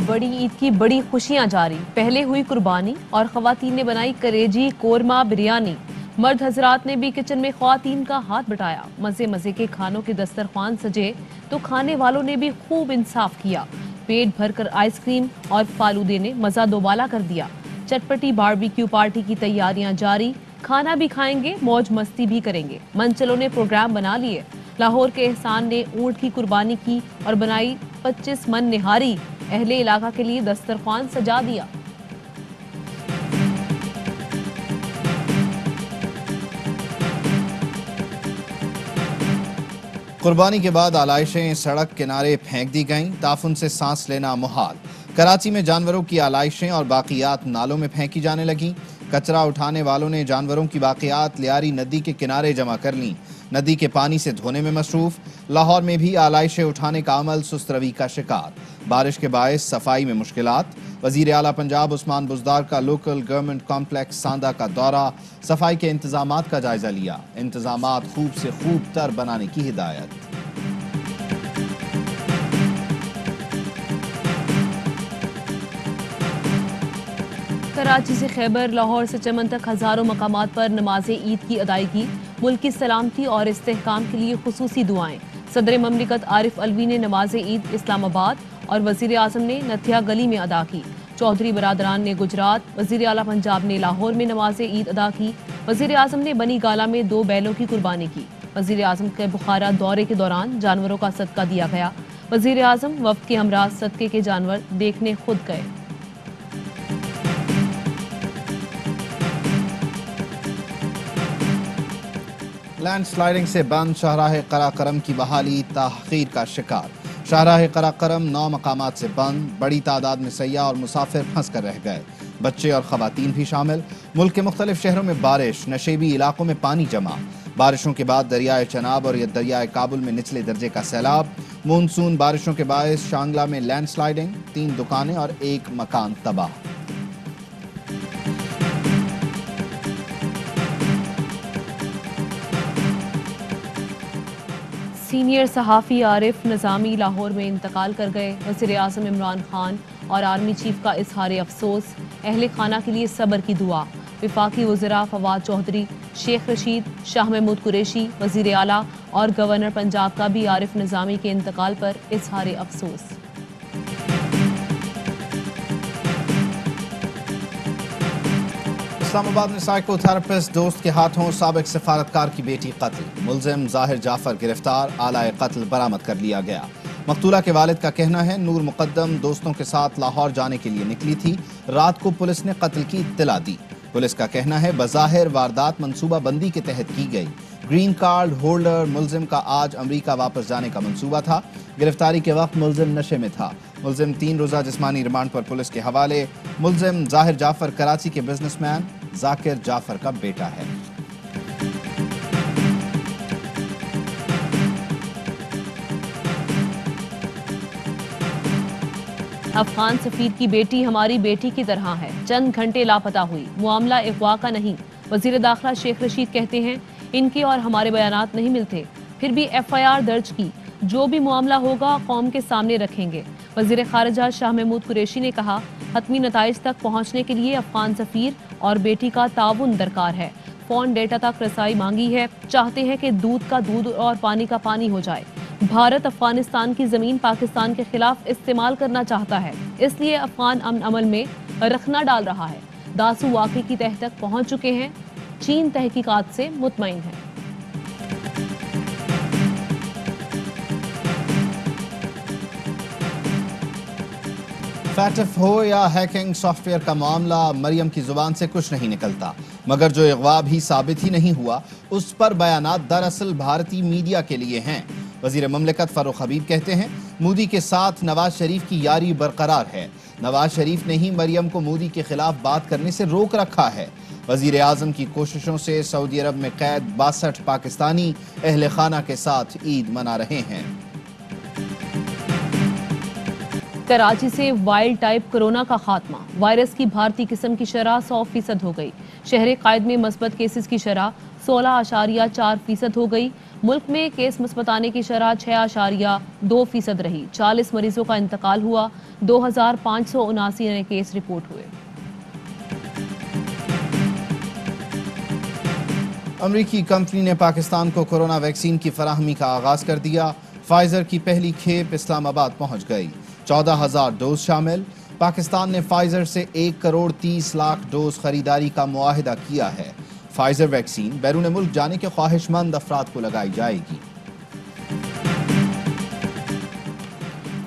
बड़ी ईद की बड़ी खुशियां जारी। पहले हुई कुर्बानी और खवातीन ने बनाई करेजी, कोरमा, बिरयानी। मर्द हजरात ने भी किचन में खवातीन का हाथ बटाया। मजे मजे के खानों के दस्तरखान सजे तो खाने वालों ने भी खूब इंसाफ किया। पेट भरकर आइसक्रीम और फालूदे ने मजा दोबाला कर दिया। चटपटी बारबेक्यू पार्टी की तैयारियां जारी। खाना भी खाएंगे, मौज मस्ती भी करेंगे। मंचलों ने प्रोग्राम बना लिए। लाहौर के एहसान ने ऊंट की कुर्बानी की और बनाई 25 मन निहारी। अहले इलाका के लिए दस्तरखान सजा दिया। कुर्बानी के बाद आलाइशें सड़क किनारे फेंक दी गईं। ताफुन से सांस लेना मुहाल। कराची में जानवरों की आलाइशें और बाकियात नालों में फेंकी जाने लगीं। कचरा उठाने वालों ने जानवरों की बाकियात लियारी नदी के किनारे जमा कर लीं। नदी के पानी से धोने में मसरूफ। लाहौर में भी आलाइशें उठाने का अमल सुस्तरवी का शिकार। बारिश के बायस सफाई में मुश्किलात। वजीर आला पंजाब उस्मान बुज़दार का लोकल गवर्नमेंट कॉम्प्लेक्स सांदा का दौरा। सफाई के इंतजामात का जायजा लिया। इंतजामात खूब से खूब तर बनाने की हिदायत। कराची से खैबर, लाहौर से चमन तक हजारों मकामात पर नमाज ईद की अदायगी। मुल्क की सलामती और इस्तेहकाम के लिए खुसूसी दुआएं। सदर ममलिकत आरिफ अलवी ने नमाज ईद इस्लामाबाद और वजीर आजम ने नथिया गली में अदा की। चौधरी बरादरान ने गुजरात, वजीर आला पंजाब ने लाहौर में नमाज ईद अदा की। वजीर आजम ने बनी गाला में 2 बैलों की कुर्बानी की। वजीर आजम के बुखारा दौरे के दौरान जानवरों का सदका दिया गया। वजीर आजम वफ्द के हमराह सदके के जानवर देखने खुद गए। लैंड स्लाइडिंग से बंद शाहराह कराकरम की बहाली ताख़ीर का शिकार। शाहराह कराकरम 9 मकामात से बंद। बड़ी तादाद में सयाह और मुसाफिर फंस कर रह गए। बच्चे और खवातीन भी शामिल। मुल्क के मुख्तलिफ शहरों में बारिश, नशेबी इलाकों में पानी जमा। बारिशों के बाद दरियाए चनाब और दरियाए काबुल में निचले दर्जे का सैलाब। मानसून बारिशों के बायस शांगला में लैंड स्लाइडिंग, 3 दुकानें और 1 मकान तबाह। सीनियर सहाफ़ी आरिफ निज़ामी लाहौर में इंतकाल कर गए। वज़ीर आज़म इमरान खान और आर्मी चीफ का इजहार अफसोस। अहले खाना के लिए सब्र की दुआ। वफाकी वज़रा फवाद चौधरी, शेख रशीद, शाह महमूद कुरैशी, वज़ीर आला और गवर्नर पंजाब का भी आरिफ निज़ामी के इंतकाल पर इजहार अफसोस। इस्लामाबाद में साइकोथेरेपिस्ट दोस्त के हाथों साबिक सफारतकार की बेटी कत्ल। मुलजिम ज़ाहिर जाफर गिरफ्तार। आलाए कत्ल बरामद कर लिया गया। मकतूला के वालिद का कहना है नूर मुकद्दम दोस्तों के साथ लाहौर जाने के लिए निकली थी। रात को पुलिस ने कत्ल की इत्तला दी। पुलिस का कहना है बज़ाहिर वारदात मंसूबा बंदी के तहत की गई। ग्रीन कार्ड होल्डर मुलजिम का आज अमरीका वापस जाने का मंसूबा था। गिरफ्तारी के वक्त मुलजिम नशे में था। मुलजिम 3 रोज़ा जिस्मानी रिमांड पर पुलिस के हवाले। मुलजिम ज़ाहिर जाफर कराची के बिजनेसमैन जाकिर जाफर का बेटा है। अफगान सफीर की बेटी हमारी बेटी की तरह है, चंद घंटे लापता हुई। मामला अगवा का नहीं। वजीर दाखिला शेख रशीद कहते हैं इनके और हमारे बयानात नहीं मिलते, फिर भी FIR दर्ज की। जो भी मामला होगा कौम के सामने रखेंगे। वजीर खारजा शाह महमूद कुरैशी ने कहा हतमी नताइज तक पहुँचने के लिए अफगान सफीर और बेटी का ताउन दरकार है। फोन डेटा तक रसाई मांगी है। चाहते हैं कि दूध का दूध और पानी का पानी हो जाए। भारत अफगानिस्तान की जमीन पाकिस्तान के खिलाफ इस्तेमाल करना चाहता है, इसलिए अफगान अमन अमल में रखना डाल रहा है। दासू वाकई की तह तक पहुंच चुके हैं। चीन तहकीकात से मुतमईन है। फैटिफ हो या हैकिंग सॉफ्टवेयर का मामला, मरियम की जुबान से कुछ नहीं निकलता। मगर जो अगवा भी साबित ही नहीं हुआ, उस पर बयानात दरअसल भारतीय मीडिया के लिए हैं। वजीर ममलिकत फारूक हबीब कहते हैं मोदी के साथ नवाज शरीफ की यारी बरकरार है। नवाज शरीफ ने ही मरियम को मोदी के खिलाफ बात करने से रोक रखा है। वजीर आजम की कोशिशों से सऊदी अरब में कैद 62 पाकिस्तानी अहले खाना के साथ ईद मना रहे हैं। कराची से वाइल्ड टाइप कोरोना का खात्मा। वायरस की भारतीय किस्म की शरह 100% हो गई। शहर कायद में मस्बत केसेस की शरह 16.4% हो गई। मुल्क में केस मुस्बत आने की शरह 6.2% रही। 40 मरीजों का इंतकाल हुआ। 2579 नए केस रिपोर्ट हुए। अमरीकी कंपनी ने पाकिस्तान को कोरोना वैक्सीन की फराहमी का आगाज कर दिया। फाइजर की पहली खेप इस्लामाबाद पहुंच गई। 14,000 डोज शामिल। पाकिस्तान ने फाइजर से 1,30,00,000 डोज खरीदारी का मुआहिदा किया है। फाइजर वैक्सीन बैरून मुल्क जाने के ख्वाहिशमंद अफराद को लगाई जाएगी।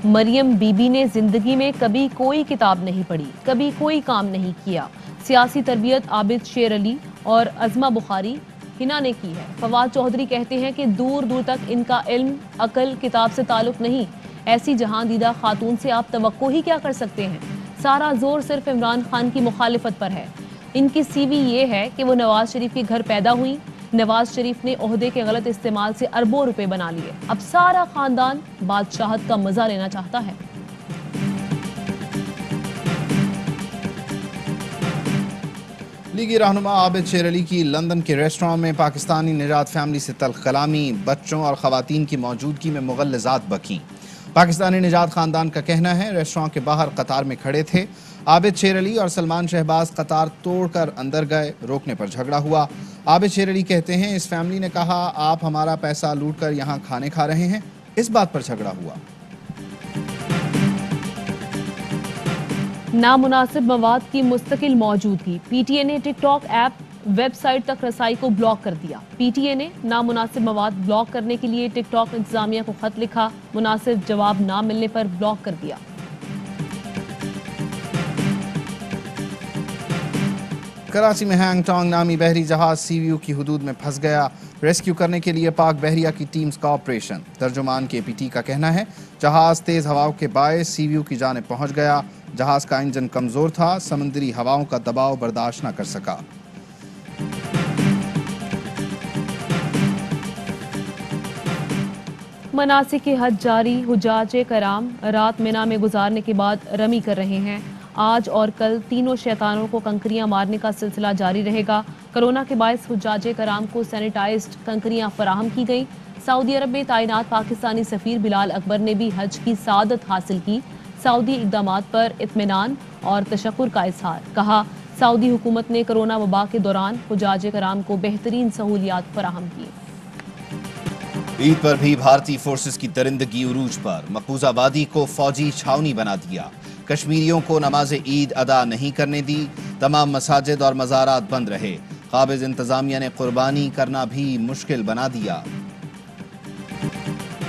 मरियम बीबी ने जिंदगी में कभी कोई किताब नहीं पढ़ी, कभी कोई काम नहीं किया। सियासी तरबियत आबिद शेर अली और अजमा बुखारी हिना ने की है। फवाद चौधरी कहते हैं कि दूर दूर तक इनका इल्म अकल किताब से ताल्लुक नहीं। ऐसी जहां दीदा खातून से आप तवक्को ही क्या कर सकते हैं। सारा जोर सिर्फ इमरान खान की मुखालिफत पर है। इनकी सीवी ये है कि वो नवाज शरीफ के घर पैदा हुई। नवाज शरीफ ने ओहदे के गलत इस्तेमाल से अरबों रुपए बना लिए। अब सारा खानदान बादशाहत का मजा लेना चाहता है। लीगी रहनुमा आबिद शेर अली की लंदन के रेस्टोरेंट में पाकिस्तानी निजात फैमिली से तल्ख कलामी, बच्चों और खवातीन की मौजूदगी में मुगल्लज़ात बकी। पाकिस्तानी निजात खानदान का कहना है रेस्टोरेंट के बाहर कतार में खड़े थे। आबिद शेर अली और सलमान शहबाज कतार तोड़कर अंदर गए। रोकने पर झगड़ा हुआ। आबिद शेर अली कहते हैं इस फैमिली ने कहा आप हमारा पैसा लूट कर यहाँ खाने खा रहे हैं, इस बात पर झगड़ा हुआ। नामुनासिब मवाद की मुस्तकिल मौजूदगी। पीटीए ने टिकटॉक ऐप वेबसाइट तक रसाई को ब्लॉक कर दिया। पीटीए ने नामुनासिब मवाद ब्लॉक करने के लिए टिकटॉक इंतजामिया को खत लिखा। मुनासिब जवाब ना मिलने पर ब्लॉक कर दिया। कराची में हैंगटोंग नामी बहरी जहाज सीवीयू की हुदूद में फंस गया। रेस्क्यू करने के लिए पाक बहरिया की टीम्स का ऑपरेशन। तर्जुमान केपीटी का कहना है जहाज तेज हवाओं के बायस सीवीयू की जानिब पहुंच गया। जहाज का इंजन कमजोर था, समुद्री हवाओं का दबाव बर्दाश्त न कर सका। मनासिक हज जारी। हुज्जाज कराम रात मिना में गुजारने के बाद रमी कर रहे हैं। आज और कल तीनों शैतानों को कंकरियां मारने का सिलसिला जारी रहेगा। कोरोना के बायस हुज्जाज कराम को सैनिटाइज्ड कंकरियां फराहम की गई। सऊदी अरब में तैनात पाकिस्तानी सफीर बिलाल अकबर ने भी हज की सादत हासिल की। सऊदी इक़दामात पर इत्मीनान और तशक्कुर का इजहार। कहा सऊदी हुकूमत ने कोरोना वबा के दौरान हुज्जाज कराम को बेहतरीन सहूलियात फराहम की। ईद पर भी भारतीय फोर्सेस की दरिंदगी उरूज पर। मकबूजा वादी को फौजी छावनी बना दिया। कश्मीरियों को नमाज ईद अदा नहीं करने दी। तमाम मसाजिद और मज़ारात बंद रहे। काबिज इंतजामिया ने कुर्बानी करना भी मुश्किल बना दिया।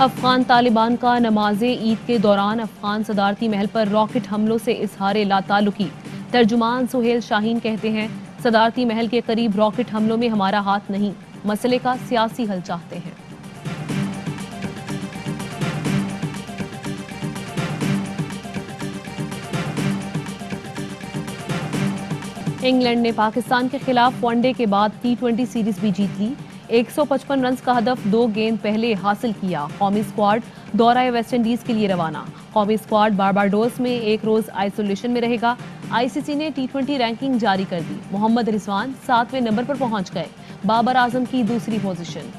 अफगान तालिबान का नमाज ईद के दौरान अफगान सदारती महल पर रॉकेट हमलों से इजहार लाताल्लुकी। तर्जुमान सुहेल शाहीन कहते हैं सदारती महल के करीब रॉकेट हमलों में हमारा हाथ नहीं, मसले का सियासी हल चाहते हैं। इंग्लैंड ने पाकिस्तान के खिलाफ वनडे के बाद T20 सीरीज भी जीत ली। 155 रन का हदफ 2 गेंद पहले हासिल किया। कौमी स्क्वाड दौरा वेस्ट इंडीज के लिए रवाना। कौमी स्क्वाड बारबाडोस में एक रोज आइसोलेशन में रहेगा। आईसीसी ने T20 रैंकिंग जारी कर दी। मोहम्मद रिजवान 7वें नंबर पर पहुंच गए। बाबर आजम की दूसरी पोजीशन।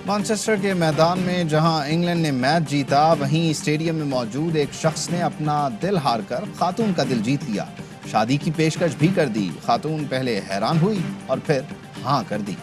मैनचेस्टर के मैदान में जहां इंग्लैंड ने मैच जीता, वहीं स्टेडियम में मौजूद एक शख्स ने अपना दिल हारकर खातून का दिल जीत लिया। शादी की पेशकश भी कर दी। खातून पहले हैरान हुई और फिर हाँ कर दी।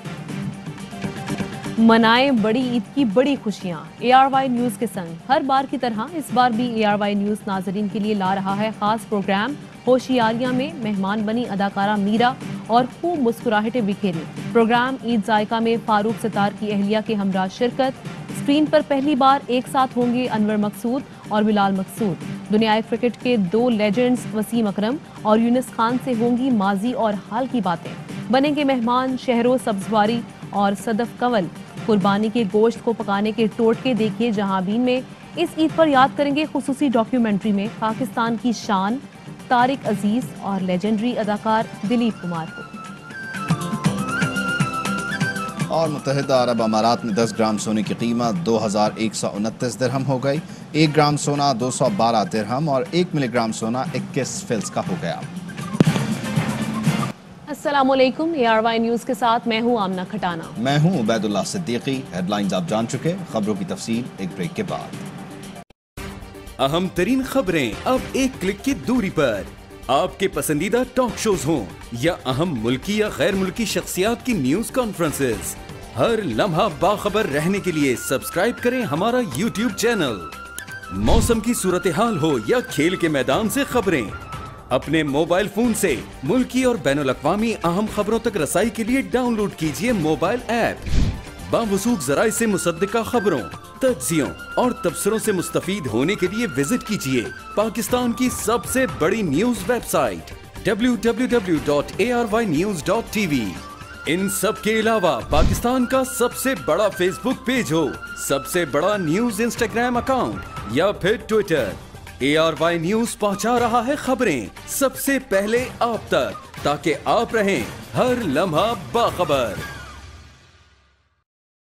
मनाए बड़ी ईद की बड़ी खुशियां। ARY न्यूज के संग हर बार की तरह इस बार भी ARY न्यूज नाजरीन के लिए ला रहा है खास प्रोग्राम। होशियारियां में मेहमान बनी अदाकारा मीरा और खूब मुस्कुराहटें बिखेरी। प्रोग्राम ईद जायका में फारूक सितार की अहलिया के हमरा शिरकत। स्क्रीन पर पहली बार एक साथ होंगे अनवर मकसूद और बिलाल मकसूद। दुनियाई क्रिकेट के 2 लेजेंड्स वसीम अकरम और यूनिस खान से होंगी माजी और हाल की बातें। बनेंगे मेहमान शहरो सब्जवारी और सदफ कंवल। कुर्बानी के गोश्त को पकाने के टोटके देखिए जहांबीन में। इस ईद पर याद करेंगे खुसूसी डॉक्यूमेंट्री में पाकिस्तान की शान तारिक अजीज और लेजेंडरी अदाकार दिलीप कुमार को। اور متحدہ عرب امارات میں 10 گرام سونے کی قیمت 2129 درہم ہو گئی. 1 گرام سونا 212 درہم اور 1 ملی گرام سونا 21 فلس کا ہو گیا. السلام علیکم. ARY نیوز کے ساتھ میں ہوں آمنہ کھٹانا. میں ہوں عبید اللہ صدیقی. ہیڈ لائنز آپ جان چکے، خبروں کی تفصیل ایک بریک کے بعد. اہم ترین خبریں اب ایک کلک کی دوری پر. آپ کے پسندیدہ ٹاک شوز ہوں یا اہم ملکی یا غیر ملکی شخصیات کی نیوز کانفرنسز، ہر لمحہ باخبر رہنے کے لیے سبسکرائب کریں ہمارا YouTube چینل. موسم کی صورتحال ہو یا کھیل کے میدان سے خبریں، اپنے موبائل فون سے ملکی اور بین الاقوامی اہم خبروں تک رسائی کے لیے ڈاؤن لوڈ کیجیے موبائل ایپ. باوثوق ذرائع سے مصدقہ خبروں، تجزیوں اور تبصروں سے مستفید ہونے کے لیے وزٹ کیجیے پاکستان کی سب سے بڑی نیوز ویب سائٹ www.arYnews.tv. ان سب کے علاوہ پاکستان کا سب سے بڑا فیس بک پیج ہو، سب سے بڑا نیوز انسٹاگرام اکاؤنٹ یا پھر ٹویٹر، ARY نیوز پہنچا رہا ہے خبریں سب سے پہلے آپ تک، تاکہ آپ رہیں ہر لمحہ باخبر.